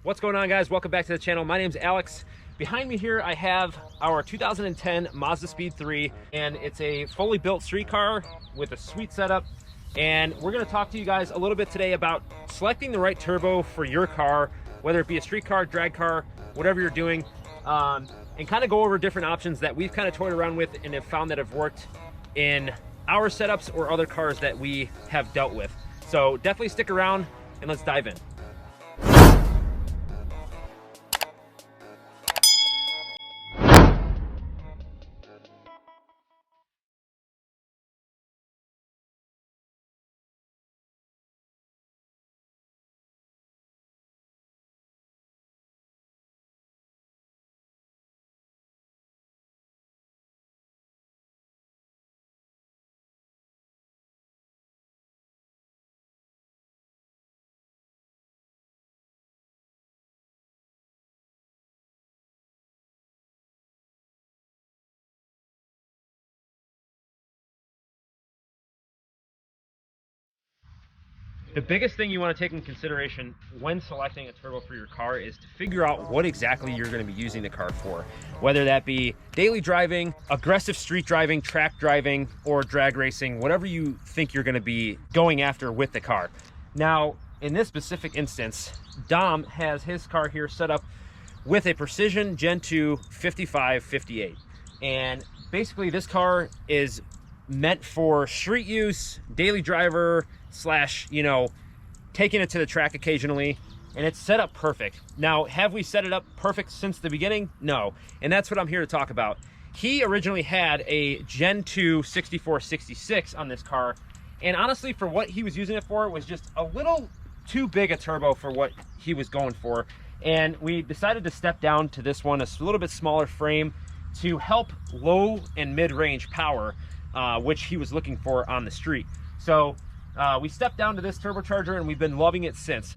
What's going on, guys? Welcome back to the channel. My name's Alex. Behind me here I have our 2010 Mazdaspeed3, and it's a fully built street car with a sweet setup. And we're going to talk to you guys a little bit today about selecting the right turbo for your car, whether it be a street car, drag car, whatever you're doing, and kind of go over different options that we've kind of toyed around with and have found that have worked in our setups or other cars that we have dealt with. So definitely stick around and let's dive in. The biggest thing you want to take in consideration when selecting a turbo for your car is to figure out what exactly you're going to be using the car for. Whether that be daily driving, aggressive street driving, track driving, or drag racing, whatever you think you're going to be going after with the car. Now, in this specific instance, Dom has his car here set up with a Precision Gen 2 5558. And basically this car is meant for street use, daily driver, slash, you know, taking it to the track occasionally, and it's set up perfect. Now, have we set it up perfect since the beginning? No, and that's what I'm here to talk about. He originally had a Gen 2 6466 on this car, and honestly, for what he was using it for, it was just a little too big a turbo for what he was going for, and we decided to step down to this one, a little bit smaller frame, to help low and mid-range power, which he was looking for on the street. So we stepped down to this turbocharger, and we've been loving it since.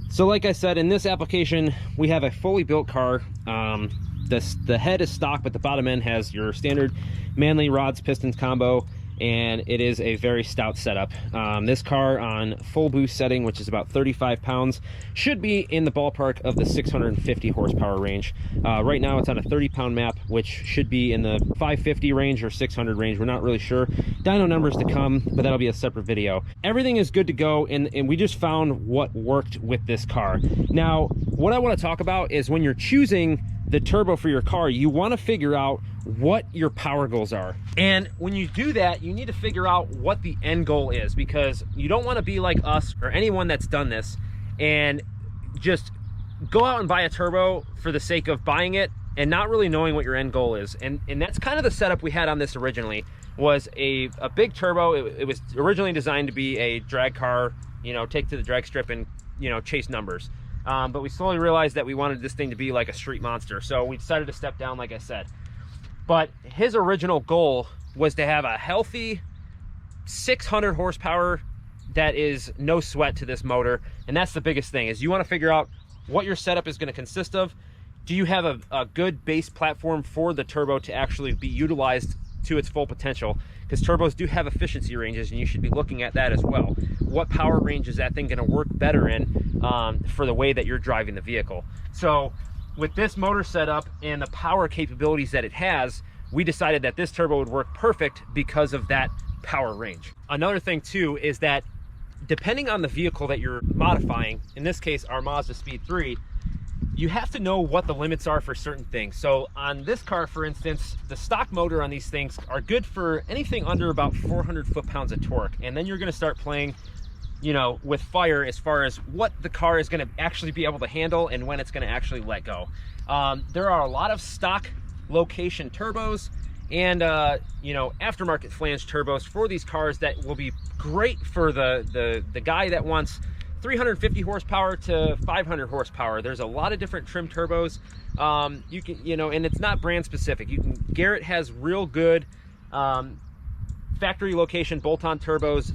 So like I said, in this application, we have a fully built car. The head is stock, but the bottom end has your standard Manley rods pistons combo, and it is a very stout setup. This car on full boost setting, which is about 35 pounds, should be in the ballpark of the 650 horsepower range. Right now it's on a 30-pound map, which should be in the 550 range or 600 range. We're not really sure. Dyno numbers to come, but that'll be a separate video. Everything is good to go, and we just found what worked with this car. Now, what I want to talk about is when you're choosing the turbo for your car, you want to figure out what your power goals are. And when you do that, you need to figure out what the end goal is, because you don't want to be like us or anyone that's done this and just go out and buy a turbo for the sake of buying it and not really knowing what your end goal is. And that's kind of the setup we had on this originally, was a big turbo. It was originally designed to be a drag car, you know, take to the drag strip and, you know, chase numbers. But we slowly realized that we wanted this thing to be like a street monster. So we decided to step down, like I said. But his original goal was to have a healthy 600 horsepower that is no sweat to this motor. And that's the biggest thing, is you want to figure out what your setup is going to consist of. Do you have a good base platform for the turbo to actually be utilized to its full potential? Because turbos do have efficiency ranges, and you should be looking at that as well. What power range is that thing going to work better in for the way that you're driving the vehicle? So with this motor setup and the power capabilities that it has, we decided that this turbo would work perfect because of that power range. Another thing too is that depending on the vehicle that you're modifying, in this case our Mazdaspeed3, you have to know what the limits are for certain things. So on this car, for instance, the stock motor on these things are good for anything under about 400 foot-pounds of torque. And then you're gonna start playing, you know, with fire as far as what the car is gonna actually be able to handle and when it's gonna actually let go. There are a lot of stock location turbos and you know, aftermarket flange turbos for these cars that will be great for the guy that wants 350 horsepower to 500 horsepower. There's a lot of different trim turbos. You can, you know, and it's not brand specific. Garrett has real good factory location bolt-on turbos.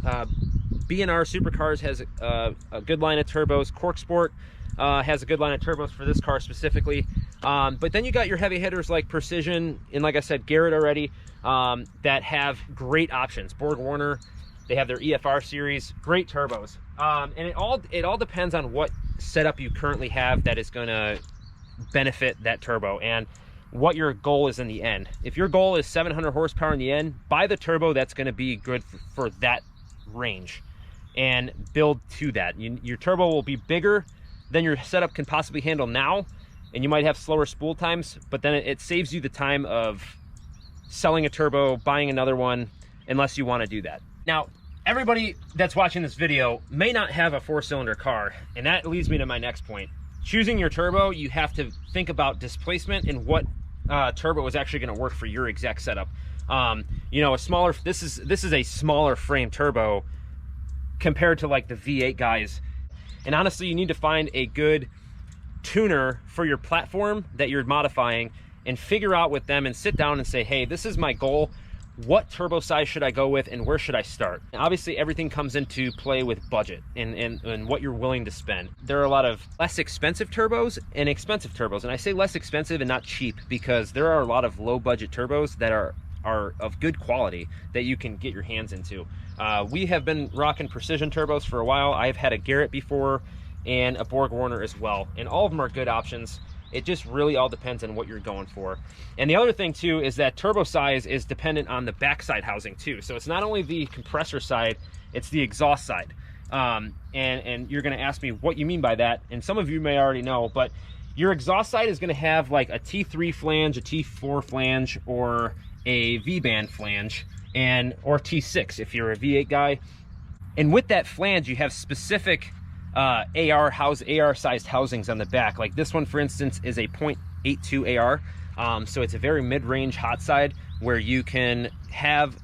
B&R Supercars has a good line of turbos. Cork Sport has a good line of turbos for this car specifically. But then you got your heavy hitters like Precision and, like I said, Garrett already, that have great options. Borg Warner, they have their EFR series, great turbos. And it all depends on what setup you currently have that is going to benefit that turbo and what your goal is in the end. If your goal is 700 horsepower in the end, buy the turbo that's going to be good for that range and build to that. Your turbo will be bigger than your setup can possibly handle now, and you might have slower spool times, but then it saves you the time of selling a turbo, buying another one, unless you want to do that. Now, everybody that's watching this video may not have a 4-cylinder car, and that leads me to my next point. Choosing your turbo, you have to think about displacement and what turbo is actually going to work for your exact setup. You know, this is a smaller frame turbo compared to like the V8 guys, and honestly, you need to find a good tuner for your platform that you're modifying and figure out with them and sit down and say, hey, this is my goal. What turbo size should I go with and where should I start? And obviously, everything comes into play with budget and what you're willing to spend. There are a lot of less expensive turbos and expensive turbos. And I say less expensive and not cheap because there are a lot of low budget turbos that are of good quality that you can get your hands into. We have been rocking precision turbos for a while. I've had a Garrett before and a Borg Warner as well. And all of them are good options. It just really all depends on what you're going for. And the other thing too is that turbo size is dependent on the backside housing too. So it's not only the compressor side, it's the exhaust side. And you're gonna ask me what you mean by that. And some of you may already know, but your exhaust side is gonna have like a T3 flange, a T4 flange, or a V-band flange, or T6 if you're a V8 guy. And with that flange, you have specific AR sized housings on the back. Like this one, for instance, is a 0.82 AR. So it's a very mid-range hot side where you can have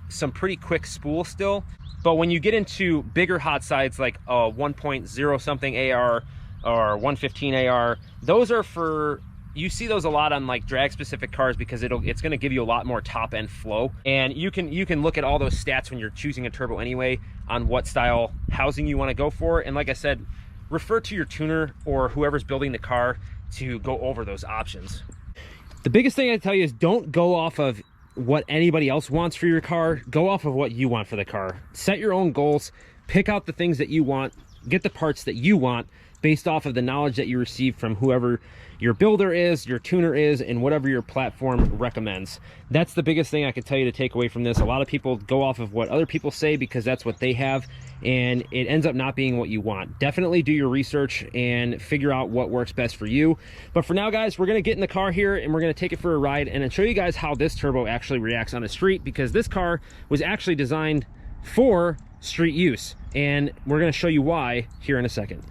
some pretty quick spool still. But when you get into bigger hot sides like a 1.0 something AR or 115 AR, those are for, you see those a lot on like drag specific cars because it's going to give you a lot more top end flow. And you can look at all those stats when you're choosing a turbo anyway on what style housing you want to go for. And like I said, refer to your tuner or whoever's building the car to go over those options. The biggest thing I tell you is don't go off of what anybody else wants for your car. Go off of what you want for the car. Set your own goals, pick out the things that you want, get the parts that you want based off of the knowledge that you receive from whoever your builder is, your tuner is, and whatever your platform recommends. That's the biggest thing I can tell you to take away from this. A lot of people go off of what other people say because that's what they have, and it ends up not being what you want. Definitely do your research and figure out what works best for you. But for now, guys, we're gonna get in the car here and we're gonna take it for a ride and then show you guys how this turbo actually reacts on the street, because this car was actually designed for street use, and we're gonna show you why here in a second.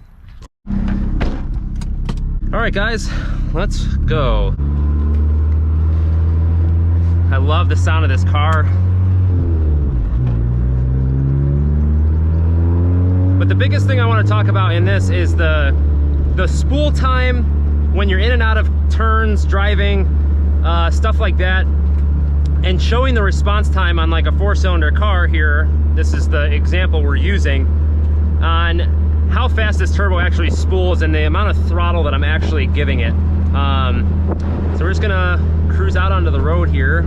All right, guys, let's go. I love the sound of this car. But the biggest thing I want to talk about in this is the spool time when you're in and out of turns, driving, stuff like that, and showing the response time on like a 4-cylinder car here. This is the example we're using on how fast this turbo actually spools and the amount of throttle that I'm actually giving it. So we're just gonna cruise out onto the road here.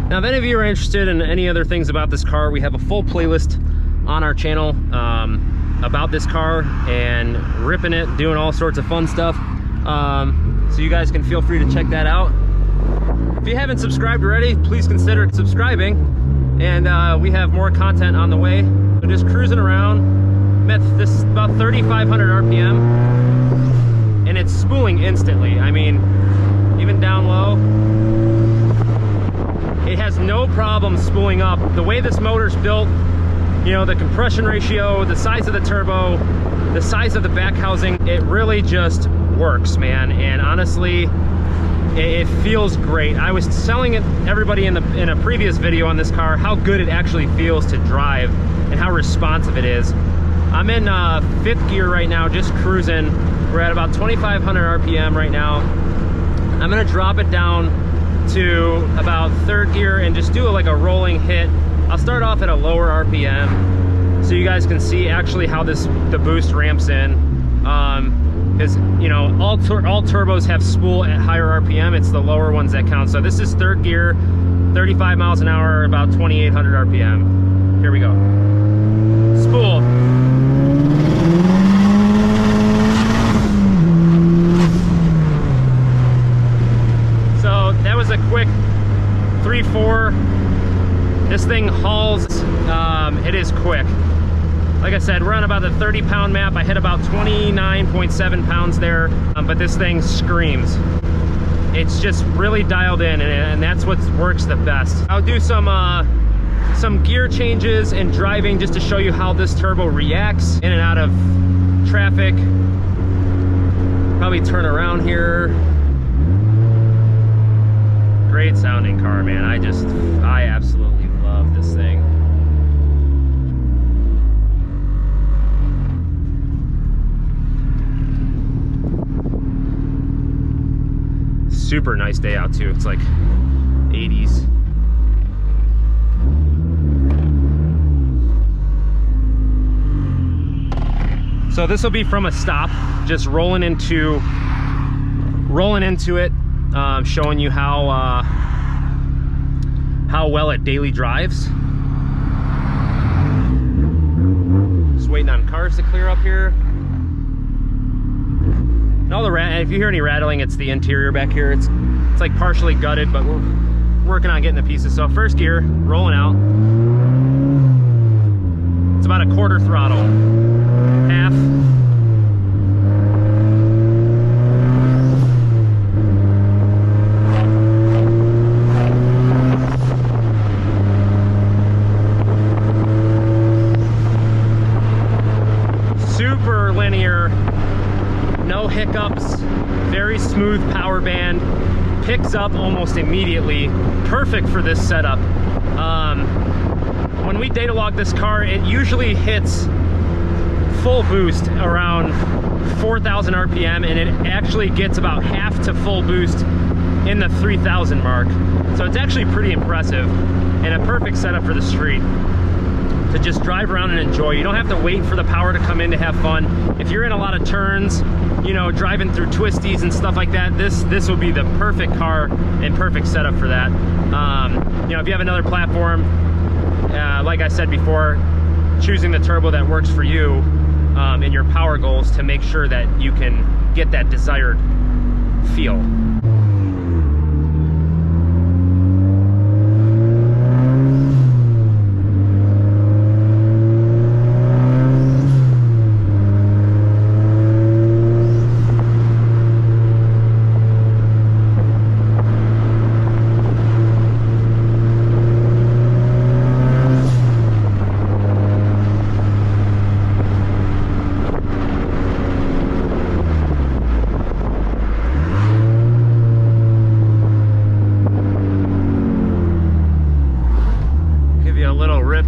Now, if any of you are interested in any other things about this car, we have a full playlist on our channel about this car and ripping it, doing all sorts of fun stuff. So you guys can feel free to check that out. If you haven't subscribed already, please consider subscribing, and we have more content on the way. So just cruising around, this is about 3,500 RPM, and it's spooling instantly. I mean, even down low, it has no problem spooling up. The way this motor's built, you know, the compression ratio, the size of the turbo, the size of the back housing, it really just works, man. And honestly, it feels great. I was telling everybody in a previous video on this car how good it actually feels to drive and how responsive it is. I'm in 5th gear right now, just cruising. We're at about 2,500 RPM right now. I'm gonna drop it down to about 3rd gear and just do like a rolling hit. I'll start off at a lower RPM so you guys can see actually how the boost ramps in. Because, you know, all turbos have spool at higher RPM. It's the lower ones that count. So this is 3rd gear. 35 miles an hour, about 2,800 RPM. Here we go. Spool. So that was a quick 3-4. This thing hauls. It is quick. Like I said, we're on about the 30-pound map. I hit about 29.7 pounds there, but this thing screams. It's just really dialed in, and that's what works the best. I'll do some gear changes and driving just to show you how this turbo reacts in and out of traffic. Probably turn around here. Great sounding car, man. I absolutely love this thing. Super nice day out too. It's like 80s. So this will be from a stop, just rolling into it, showing you how well it daily drives. Just waiting on cars to clear up here. And all the if you hear any rattling, it's the interior back here. It's like partially gutted, but we're working on getting the pieces. So first gear, rolling out. It's about a quarter throttle, half. Super linear. No hiccups, very smooth power band, picks up almost immediately, perfect for this setup. When we data log this car, it usually hits full boost around 4,000 RPM, and it actually gets about half to full boost in the 3,000 mark. So it's actually pretty impressive and a perfect setup for the street to just drive around and enjoy. You don't have to wait for the power to come in to have fun. If you're in a lot of turns, you know, driving through twisties and stuff like that, this will be the perfect car and perfect setup for that. You know, if you have another platform, like I said before, choosing the turbo that works for you and your power goals to make sure that you can get that desired feel.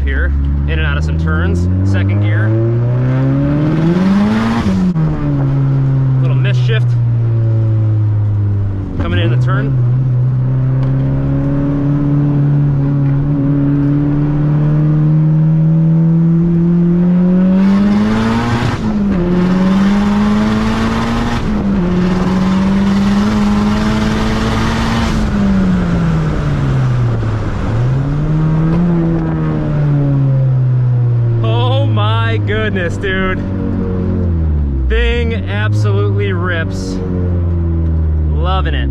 Here, in and out of some turns. Second gear. Little miss shift. Coming in the turn. Goodness, dude. Thing absolutely rips. Loving it.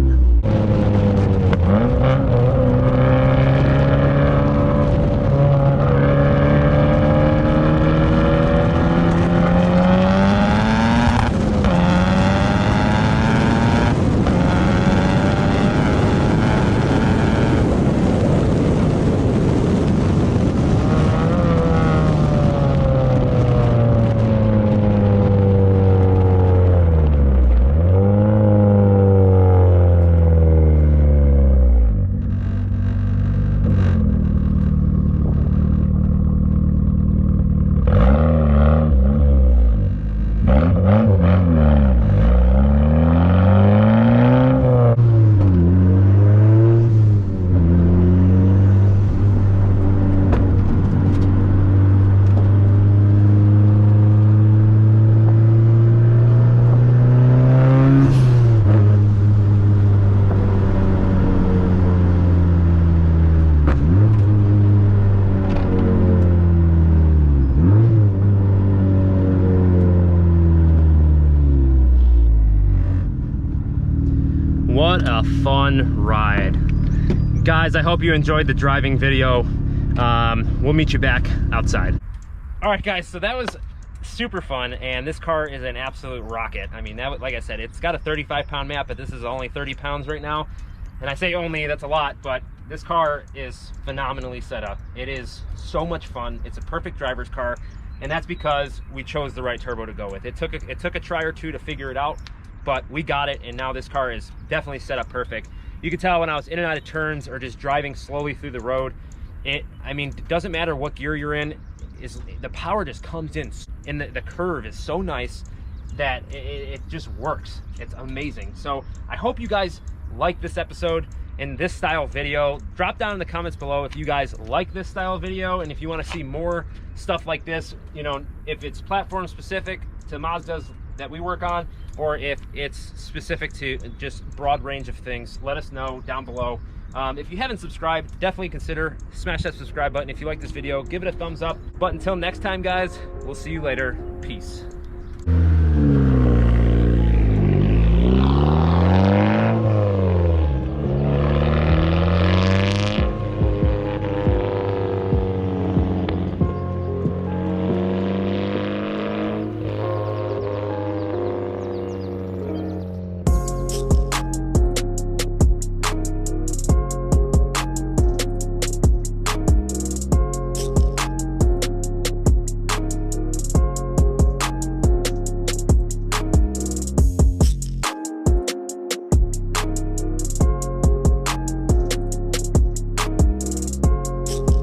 fun ride. Guys, I hope you enjoyed the driving video. We'll meet you back outside. All right, guys, so that was super fun, and this car is an absolute rocket. I mean, that, like I said, it's got a 35-pound map, but this is only 30 pounds right now. And I say only, that's a lot, but this car is phenomenally set up. It is so much fun. It's a perfect driver's car, and that's because we chose the right turbo to go with. It took a try or two to figure it out, but we got it, and now this car is definitely set up perfect. You can tell when I was in and out of turns or just driving slowly through the road, I mean, it doesn't matter what gear you're in, the power just comes in, and the curve is so nice that it just works. It's amazing. So I hope you guys like this episode and this style video. Drop down in the comments below if you guys like this style video, and if you want to see more stuff like this, you know, if it's platform specific to Mazdas that we work on, or if it's specific to just broad range of things, let us know down below. If you haven't subscribed, definitely consider smash that subscribe button. If you like this video, give it a thumbs up. But until next time, guys, we'll see you later. Peace.